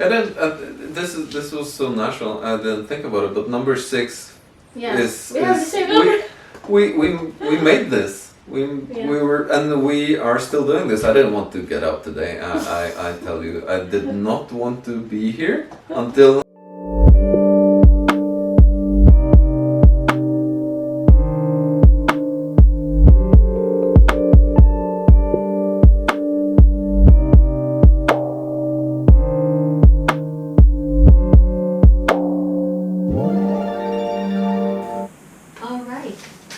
And then this was so natural. I didn't think about it, but number 6 is we have the same number. We made this. We were, and we are still doing this. I didn't want to get up today. I tell you, I did not want to be here until.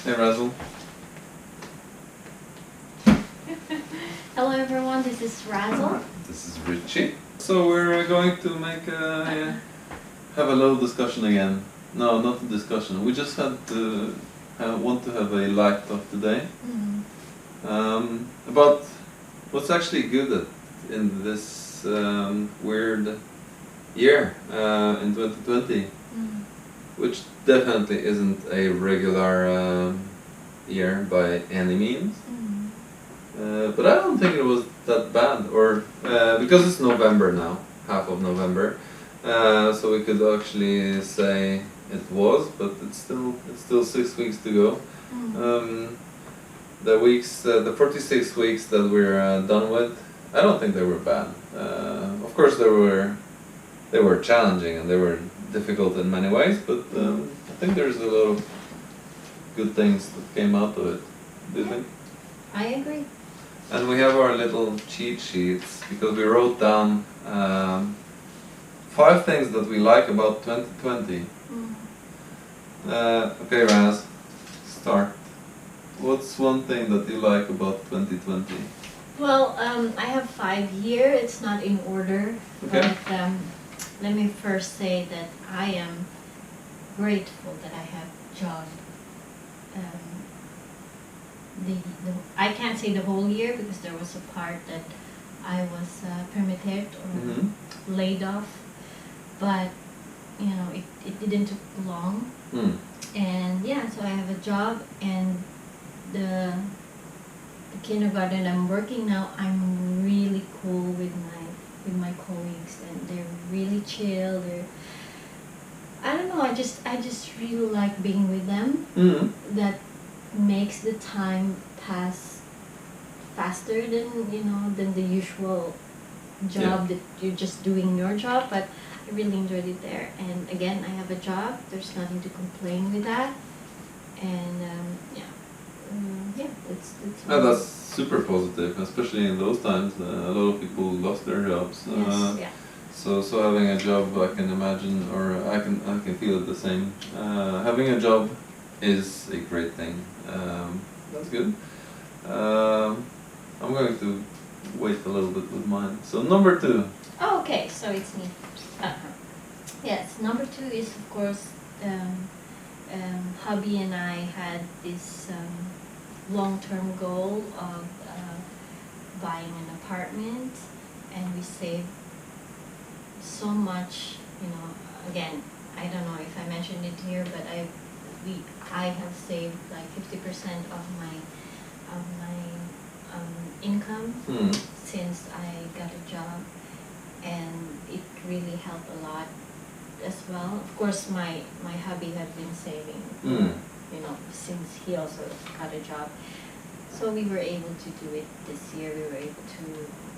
Hey Razzle. Hello everyone, this is Razzle. This is Richie. So we're going to make have a little discussion again. No, not a discussion. We just had to want to have a light talk today about what's actually good in this weird year in 2020. Which definitely isn't a regular year by any means. But I don't think it was that bad, or because it's November now, half of November, so we could actually say it was, but it's still 6 weeks to go. The 46 weeks that we're done with, I don't think they were bad. Of course they were challenging and they were difficult in many ways, but I think there's a lot of good things that came out of it. Do you think? I agree. And we have our little cheat sheets because we wrote down 5 things that we like about 2020. Okay, Raz, start. What's one thing that you like about 2020? Well, I have 5 here. It's not in order, okay. But let me first say that I am grateful that I have a job. I can't say the whole year because there was a part that I was permitted or laid off, but you know it didn't take long. And yeah, so I have a job, and the kindergarten I'm working now, I'm really cool with my colleagues, and they're really chill. I don't know, I just really like being with them. That makes the time pass faster than the usual job that you're just doing your job, but I really enjoyed it there. And again, I have a job, there's nothing to complain with that. And that's super positive, especially in those times. A lot of people lost their jobs. So having a job, I can imagine, or I can feel it the same. Having a job is a great thing. That's good. I'm going to wait a little bit with mine. So number 2. Oh, okay, so it's me first. Yes, number 2 is of course hubby and I had this long-term goal of buying an apartment, and we saved so much. Again, I don't know if I mentioned it here, but I have saved like 50% of my income since I got a job, and it really helped a lot as well. Of course, my hubby had been saving, since he also got a job. So we were able to do it this year. We were able to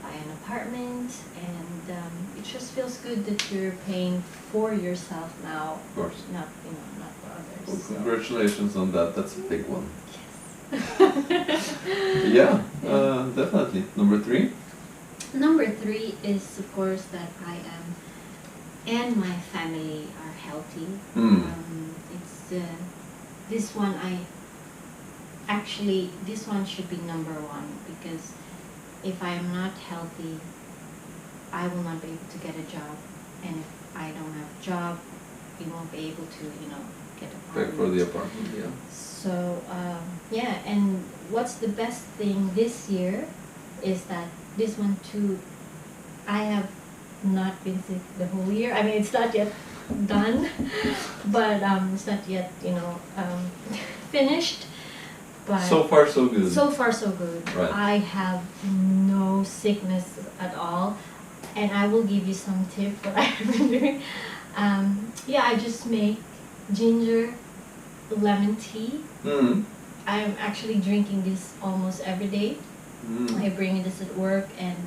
buy an apartment, and it just feels good that you're paying for yourself now. Of course. Not for others. Well, congratulations on that. That's a big one. Yes. Yeah, definitely. Number 3? Number 3 is, of course, that I am and my family are healthy. It's this one this one should be number 1, because if I am not healthy, I will not be able to get a job, and if I don't have a job, we won't be able to get an apartment. Pay for the apartment, yeah. So and what's the best thing this year is that this one too, I have not been sick the whole year. I mean, it's not yet done, but it's not yet finished. But so far so good. So far so good. Right. I have no sickness at all. and I will give you some tips what I've been doing. Yeah, I just make ginger lemon tea. I'm actually drinking this almost every day. I bring this at work, and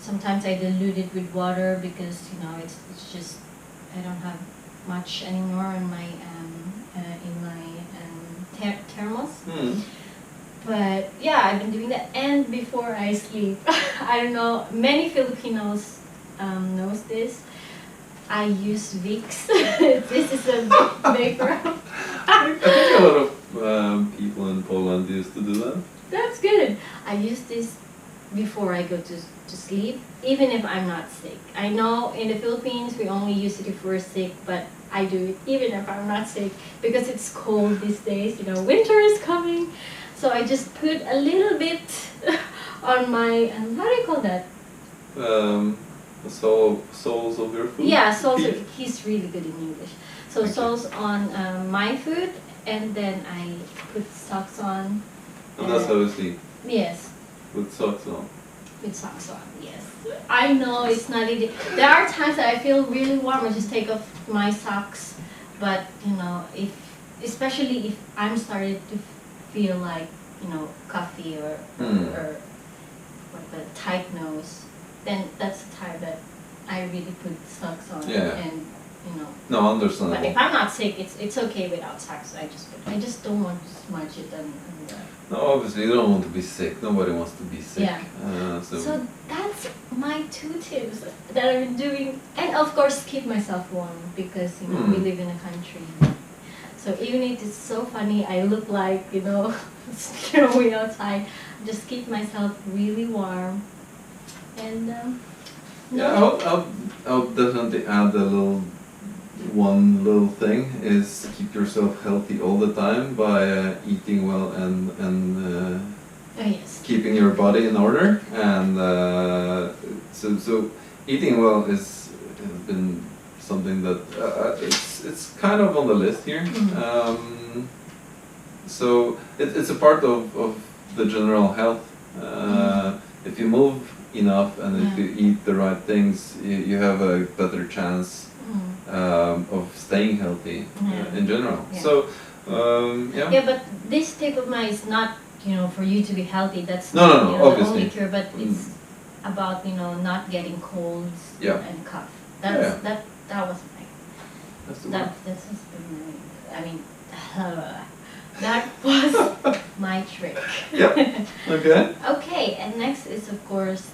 sometimes I dilute it with water because it's just I don't have much anymore in my thermos. But yeah, I've been doing that, and before I sleep, I don't know, many Filipinos knows this. I use Vicks. This is a vapor. I think a lot of people in Poland used to do that. That's good. I use this before I go to sleep, even if I'm not sick. I know in the Philippines we only use it if we're sick, but I do it even if I'm not sick because it's cold these days. Winter is coming, so I just put a little bit on my how do you call that? The soles of your food? Yeah, soles. He's really good in English. So soles on my food, and then I put socks on. And that's how you sleep? Yes. With socks on? With socks on, yes. I know it's not easy. There are times that I feel really warm. I just take off my socks, but especially if I'm starting to feel like coffee or what the tight nose, then that's the time that I really put socks on. Yeah. And No, understandable. But if I'm not sick, it's okay without socks. I just don't want to smudge it on the. No, obviously you don't want to be sick. Nobody wants to be sick. Yeah. So that's my 2 tips that I've been doing, and of course keep myself warm because we live in a country. So even if it's so funny, I look like snowy outside. Just keep myself really warm, and I'll definitely add one little thing is keep yourself healthy all the time by eating well and yes. keeping your body in order, and so eating well has been something that it's kind of on the list here. So it's a part of the general health. If you move enough and if you eat the right things, you have a better chance of staying healthy in general. Yeah. So Yeah, but this tip of mine is not for you to be healthy. That's no, not the obviously. only cure, but it's about not getting colds and cough. That was my. That's the That has been my. I mean, that was my trick. Yeah. Okay. Okay, and next is of course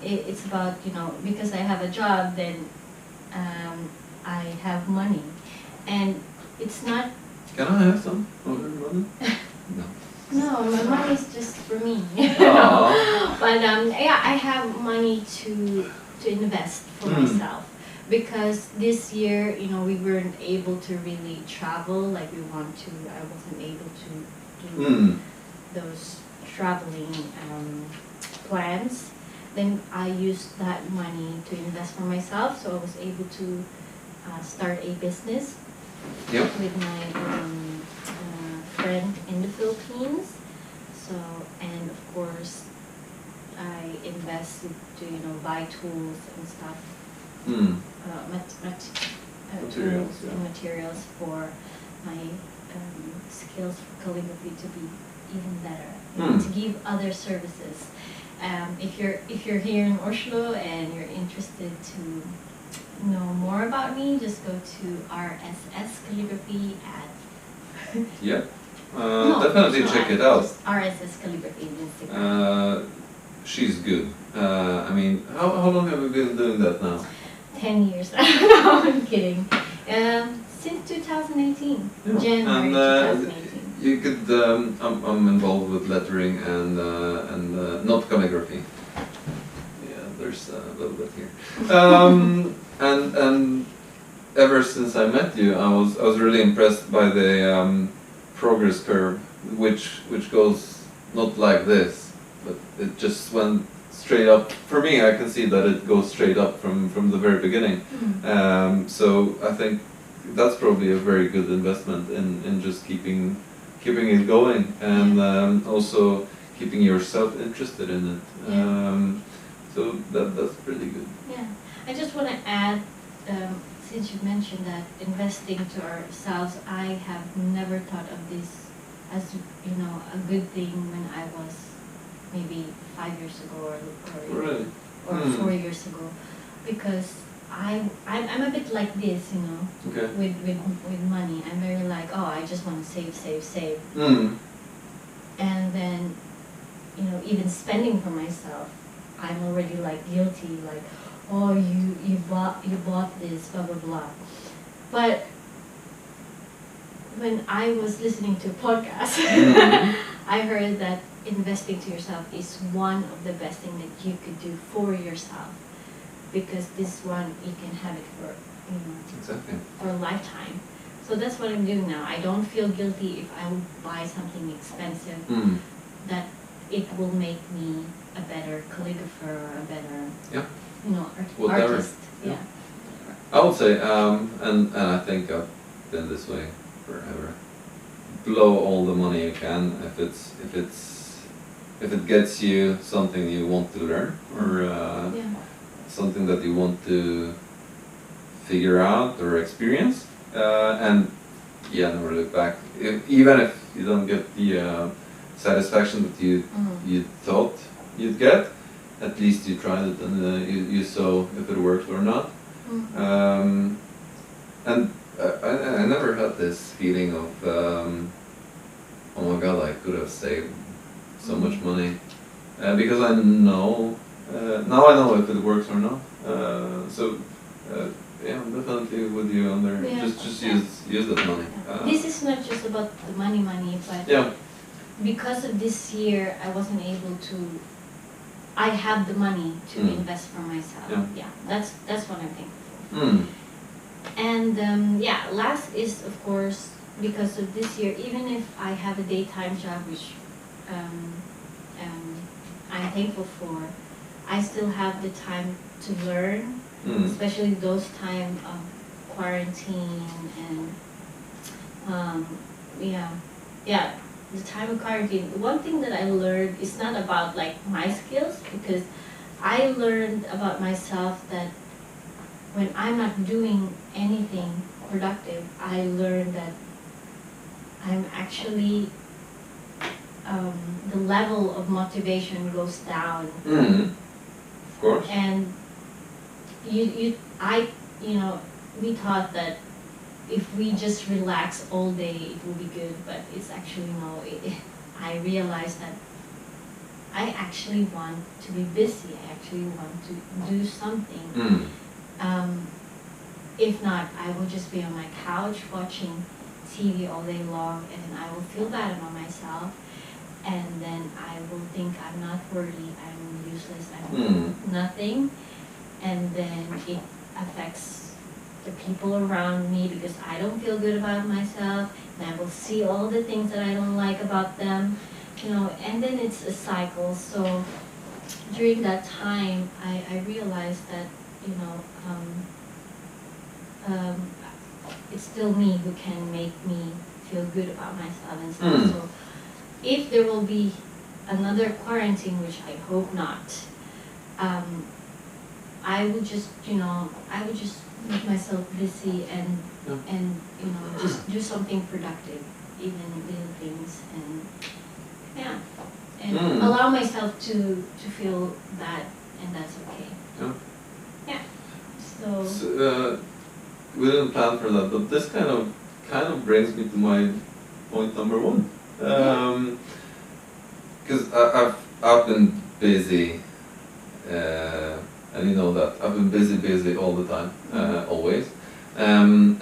it's about because I have a job, then I have money, and it's not. Can I have some of your money? No. No, my money is just for me. Aww. But yeah, I have money to invest for myself because this year, we weren't able to really travel like we want to. I wasn't able to do those traveling plans. Then I used that money to invest for myself, so I was able to start a business with my friend in the Philippines. So, and of course, I invested to buy tools and stuff, Materials, tools and materials for my skills for calligraphy to be even better, to give other services. If you're here in Oslo and you're interested to know more about me, just go to RSS Calligraphy at. Definitely check it out. RSS Calligraphy on Instagram. She's good. I mean, how long have you been doing that now? 10 years. No, I'm kidding. Since 2018, January 2018. You could. I'm involved with lettering and not calligraphy. Yeah, there's a little bit here. And ever since I met you, I was really impressed by the progress curve, which goes not like this, but it just went straight up. For me, I can see that it goes straight up from the very beginning. So I think that's probably a very good investment in just keeping it going and also keeping yourself interested in it. So that's pretty good. Yeah, I just want to add, since you mentioned that investing to ourselves, I have never thought of this as, you know, a good thing when I was maybe 5 years ago Really? or 4 years ago, because I'm a bit like this, you know, Okay. with money. I'm very like, oh, I just want to save. And then, you know, even spending for myself, I'm already like guilty, like, oh, you bought this, blah blah blah. But when I was listening to a podcast, I heard that investing to yourself is one of the best thing that you could do for yourself, because this one you can have it for, you know, Exactly. for a lifetime. So that's what I'm doing now. I don't feel guilty if I would buy something expensive, that it will make me a better calligrapher or a better, you know, Whatever. artist. Yeah. I would say, and I think I've been this way forever. Blow all the money you can if it gets you something you want to learn, or something that you want to figure out or experience, and never look back. Even if you don't get the satisfaction that you thought you'd get, at least you tried it, and you saw if it worked or not. And I never had this feeling of, oh my god, I could have saved so much money, because I know, now I know if it works or not. I'm definitely with you on there. Yeah. Just use that money. This is not just about the money, but because of this year, I wasn't able to. I have the money to invest for myself. Yeah, that's what I'm thankful for. And last is, of course, because of this year, even if I have a daytime job, which I'm thankful for, I still have the time to learn, especially those time of quarantine and the time of quarantine. One thing that I learned is not about like my skills, because I learned about myself that when I'm not doing anything productive, I learned that I'm actually, the level of motivation goes down. Of course. And we thought that if we just relax all day, it will be good, but it's actually no. I realized that I actually want to be busy. I actually want to do something. If not, I will just be on my couch watching TV all day long, and I will feel bad about myself, and then I will think I'm not worthy, I'm useless, I'm nothing, and then it affects the people around me because I don't feel good about myself, and I will see all the things that I don't like about them, you know, and then it's a cycle. So during that time, I realized that, you know, it's still me who can make me feel good about myself and stuff. So if there will be another quarantine, which I hope not, I would just make myself busy and you know, just do something productive, even little things, and allow myself to feel that, and that's okay. So we didn't plan for that, but this kind of brings me to my point number one. Because I've been busy, and you know that I've been busy all the time, always. And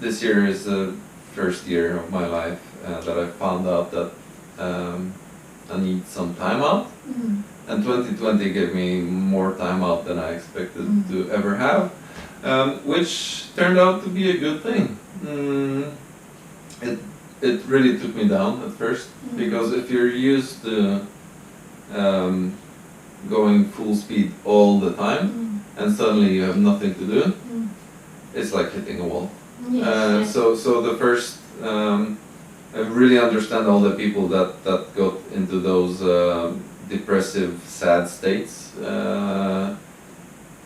this year is the first year of my life that I found out that I need some time out. And 2020 gave me more time out than I expected to ever have, which turned out to be a good thing. It really took me down at first, because if you're used to going full speed all the time, and suddenly you have nothing to do, it's like hitting a wall. So the first, I really understand all the people that got into those depressive, sad states, and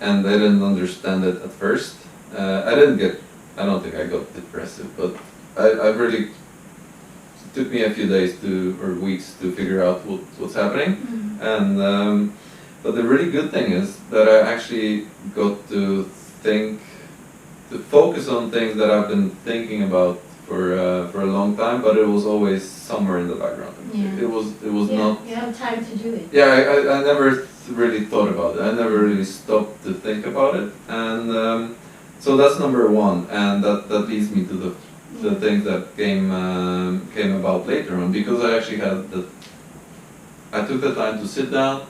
I didn't understand it at first. I don't think I got depressive, but I really, it took me a few days or weeks to figure out what's happening. And but the really good thing is that I actually got to focus on things that I've been thinking about for a long time, but it was always somewhere in the background. Yeah. It was not. You have time to do it. Yeah, I never really thought about it. I never really stopped to think about it, and so that's number one, and that leads me to the things that came about later on, because I actually I took the time to sit down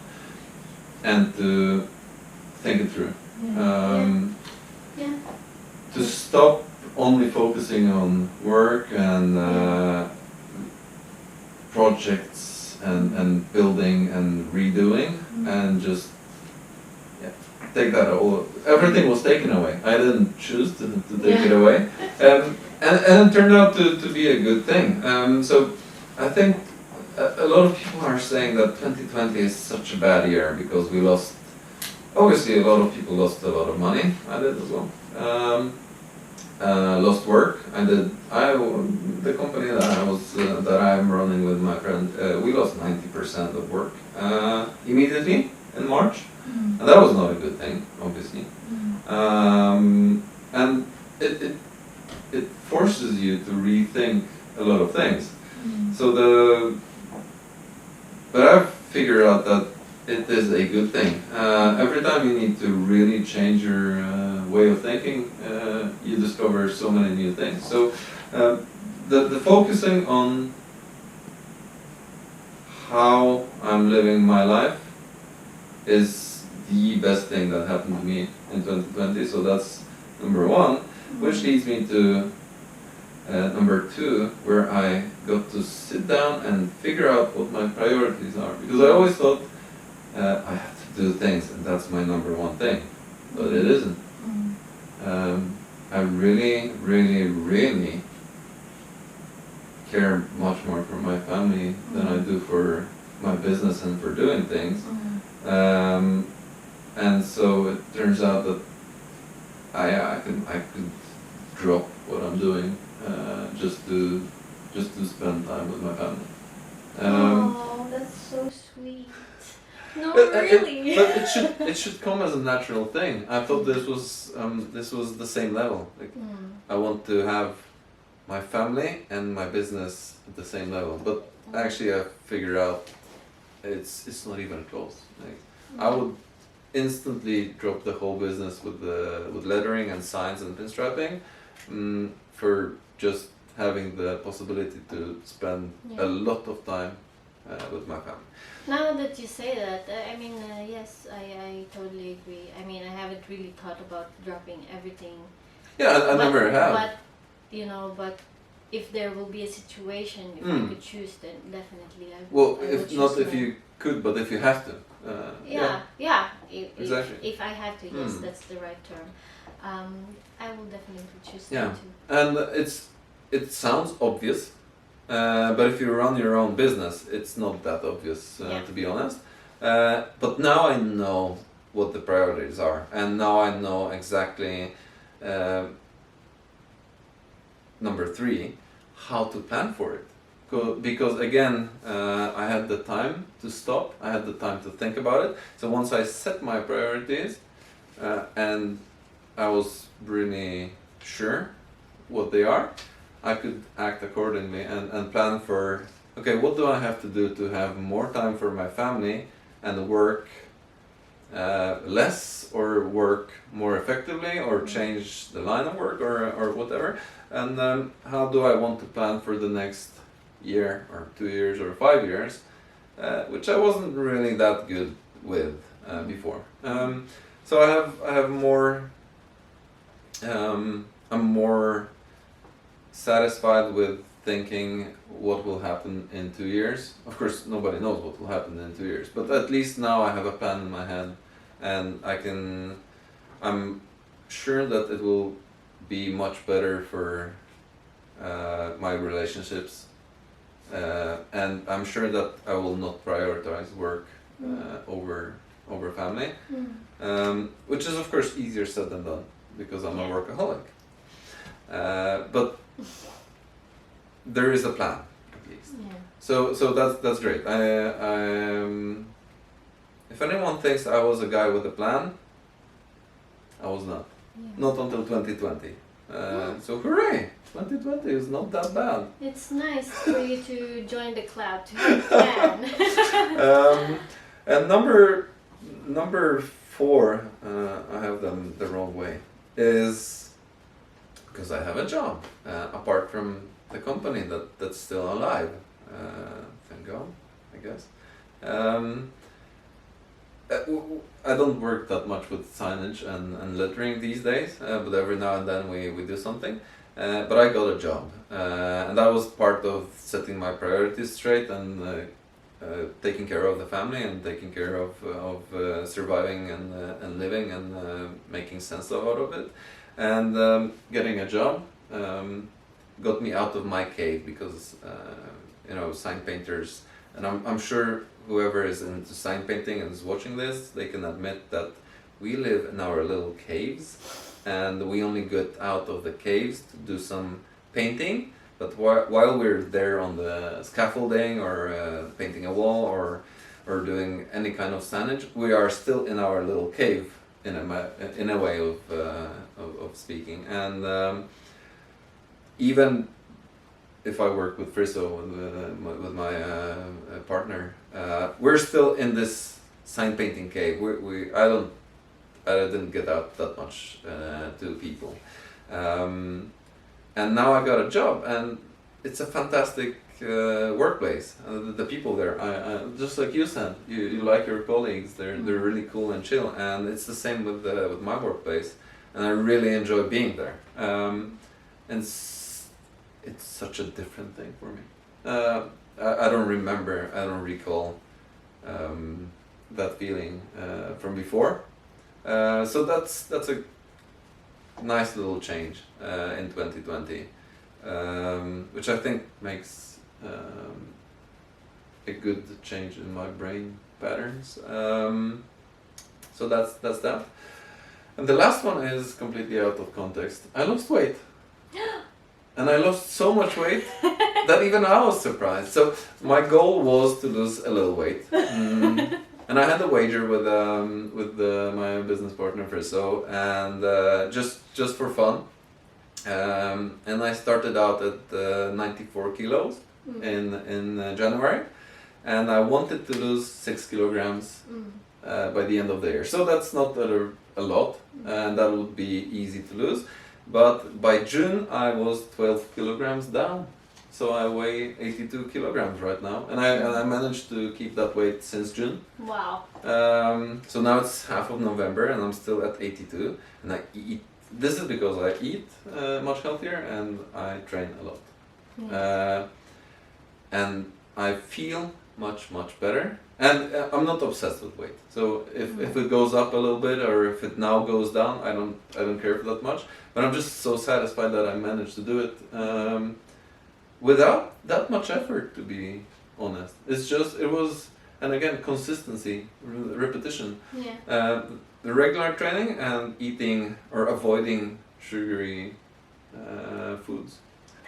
and to think it through. To stop only focusing on work and projects and building and redoing, and just take that all. Everything was taken away. I didn't choose to take it away, and it turned out to be a good thing. So I think a lot of people are saying that 2020 is such a bad year because we lost. Obviously, a lot of people lost a lot of money. I did as well. Lost work. The company that I'm running with my friend. We lost 90% of work immediately in March, and that was not a good thing, obviously. And it forces you to rethink a lot of things. But I've figured out that it is a good thing. Every time you need to really change your way of thinking, you discover so many new things. So the focusing on how I'm living my life is the best thing that happened to me in 2020. So that's number one, which leads me to number two, where I got to sit down and figure out what my priorities are. Because I always thought I have to do things, and that's my number one thing, but it isn't. I really, really, really care much more for my family than I do for my business and for doing things. And so it turns out that I could drop what I'm doing just to spend time with my family. Oh, that's so sweet. No, But really. it should come as a natural thing. I thought this was the same level. Like I want to have my family and my business at the same level. But actually, I figured out it's not even close. Like I would instantly drop the whole business with lettering and signs and pinstriping for just having the possibility to spend a lot of time with my family. Now that you say that, yes, I totally agree. I mean, I haven't really thought about dropping everything. Yeah, I never have. But if there will be a situation, if I could choose, then definitely I Well, I if not if you could, but if you have to. Exactly. If I have to, yes, that's the right term. I will definitely choose Yeah, that too. and it sounds obvious, but if you run your own business, it's not that obvious, to be honest. But now I know what the priorities are, and now I know exactly number three, how to plan for it. Because again, I had the time to stop, I had the time to think about it. So once I set my priorities, and I was really sure what they are, I could act accordingly and plan for, okay, what do I have to do to have more time for my family and work less or work more effectively or change the line of work or whatever. And how do I want to plan for the next year or 2 years or 5 years, which I wasn't really that good with before. So I have more, I'm more satisfied with thinking what will happen in 2 years. Of course, nobody knows what will happen in 2 years, but at least now I have a plan in my head, and I'm sure that it will be much better for my relationships, and I'm sure that I will not prioritize work over family, which is of course easier said than done because I'm a workaholic. But there is a plan, at least. Yeah. So that's great. If anyone thinks I was a guy with a plan, I was not. Yeah. Not until 2020. So hooray! 2020 is not that bad. It's nice for you to join the club, to have a plan. And number 4, I have them the wrong way, is because I have a job apart from the company that's still alive. Thank God, I guess. I don't work that much with signage and lettering these days, but every now and then we do something. But I got a job, and that was part of setting my priorities straight and taking care of the family and taking care of surviving and living and making sense out of it. And getting a job got me out of my cave because sign painters, and I'm sure whoever is into sign painting and is watching this, they can admit that we live in our little caves and we only get out of the caves to do some painting, but while we're there on the scaffolding or painting a wall or doing any kind of signage, we are still in our little cave in a way of speaking. And even if I work with Friso, with my partner, we're still in this sign painting cave. I didn't get out that much to people, and now I got a job, and it's a fantastic workplace. The people there, just like you said, you like your colleagues. They're really cool and chill, and it's the same with my workplace, and I really enjoy being there. And it's such a different thing for me. I don't recall that feeling from before. So that's a nice little change in 2020, which I think makes a good change in my brain patterns. So that's that. And the last one is completely out of context. I lost weight. And I lost so much weight that even I was surprised. So my goal was to lose a little weight. And I had a wager with my business partner Friso, and just for fun. And I started out at 94 kilos in January, and I wanted to lose 6 kilograms by the end of the year. So that's not a lot, and that would be easy to lose. But by June I was 12 kilograms down. So I weigh 82 kilograms right now, and I managed to keep that weight since June. Wow. So now it's half of November, and I'm still at 82, and I eat. This is because I eat much healthier and I train a lot. Yes. And I feel much better. And I'm not obsessed with weight. So if it goes up a little bit or if it now goes down, I don't care for that much. But I'm just so satisfied that I managed to do it. Without that much effort, to be honest. It was, and again, consistency, repetition. Yeah. The regular training and eating or avoiding sugary foods.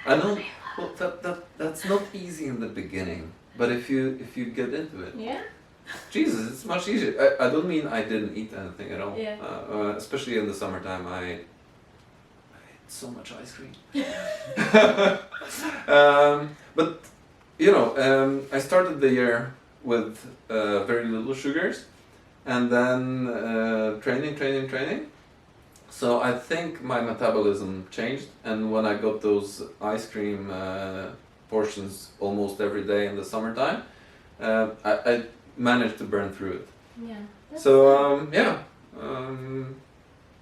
I know, well, that's not easy in the beginning, but if you get into it, Yeah. Jesus, it's much easier. I don't mean I didn't eat anything at all. Yeah. Especially in the summertime, I ate so much ice cream. But I started the year with very little sugars, and then training. So I think my metabolism changed, and when I got those ice cream portions almost every day in the summertime, I managed to burn through it. Yeah. So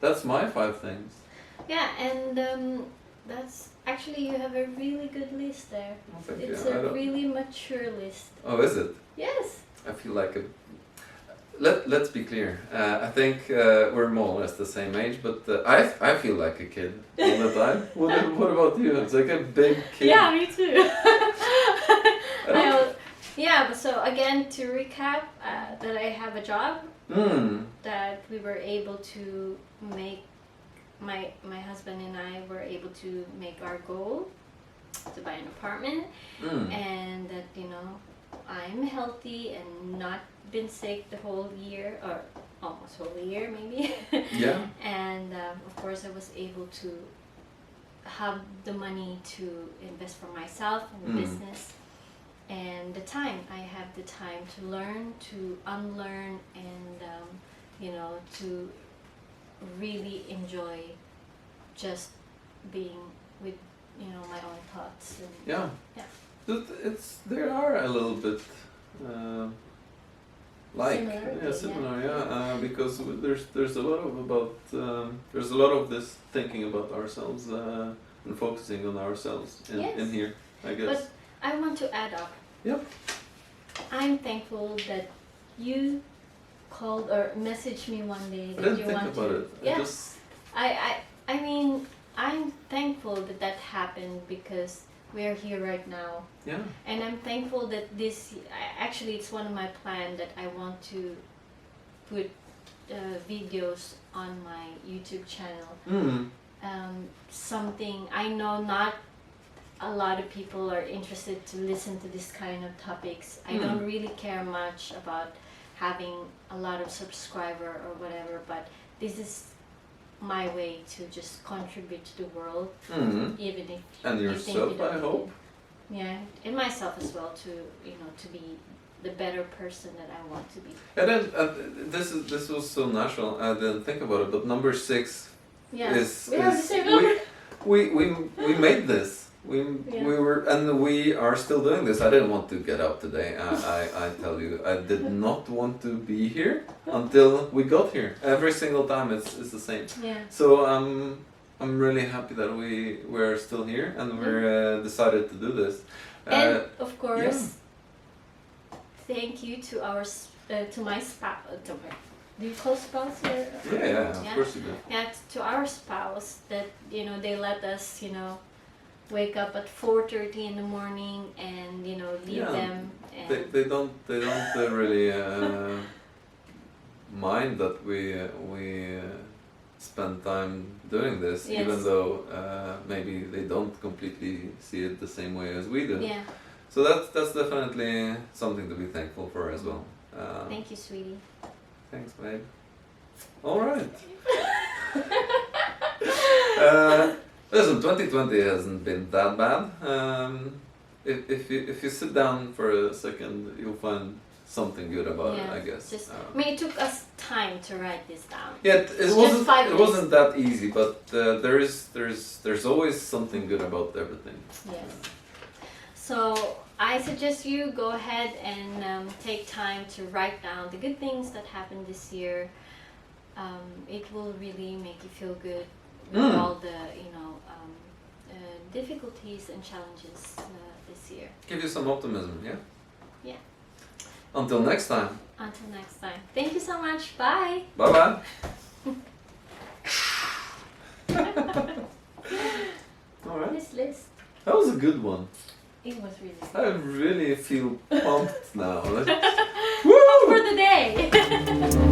that's my 5 things. Yeah, and that's actually, you have a really good list there. Well, thank It's you. a really mature list. Oh, is it? Yes. I feel like let's be clear. I think we're more or less the same age, but I feel like a kid all the time. What about you? It's like a big kid. Yeah, me too. Yeah, but so again, to recap, that I have a job, that we were able to make, my husband and I were able to make our goal to buy an apartment, and that, you know, I'm healthy and not been sick the whole year, or almost whole year maybe. Yeah. And of course I was able to have the money to invest for myself in the business, and the time, I have the time to learn, to unlearn, and you know, to really enjoy just being with, you know, my own thoughts. And Yeah. Yeah. There are a little bit like Similarity, similar, because there's a lot there's a lot of this thinking about ourselves and focusing on ourselves in here, I guess. But I want to add up. Yep. I'm thankful that you called or messaged me one day I that didn't you think want about to. it. Yeah. I mean, I'm thankful that that happened because we're here right now. Yeah. And I'm thankful that actually it's one of my plans that I want to put videos on my YouTube channel. Something I know not a lot of people are interested to listen to this kind of topics. I don't really care much about having a lot of subscriber or whatever, but this is my way to just contribute to the world, even if and you yourself, think you don't I hope. Yeah, and myself as well, to, you know, to be the better person that I want to be. And then this was so natural. I didn't think about it, but number 6 Yeah, is we have the same number. we made this. We were, and we are still doing this. I didn't want to get up today. I tell you, I did not want to be here until we got here. Every single time it's the same. Yeah. So I'm really happy that we're still here and we're decided to do this. And of course, thank you to our to my spouse. Do you call spouse here? Yeah, of course you do. Yeah, to our spouse, that, you know, they let us, you know, wake up at 4:30 in the morning and, you know, leave them. And they don't really mind that we spend time doing this, even though maybe they don't completely see it the same way as we do. Yeah. So that's definitely something to be thankful for as well. Thank you, sweetie. Thanks, babe. All right. Listen, 2020 hasn't been that bad. If you sit down for a second, you'll find something good about it, I guess. I mean, it took us time to write this down. Yeah, it wasn't that easy, but there's always something good about everything. Yes. So I suggest you go ahead and take time to write down the good things that happened this year. It will really make you feel good with all the, you know, difficulties and challenges this year. Give you some optimism, yeah? Yeah. Until next time. Until next time. Thank you so much. Bye. Bye-bye. All right. This list. That was a good one. It was really good. I really feel pumped now. Like, For the day.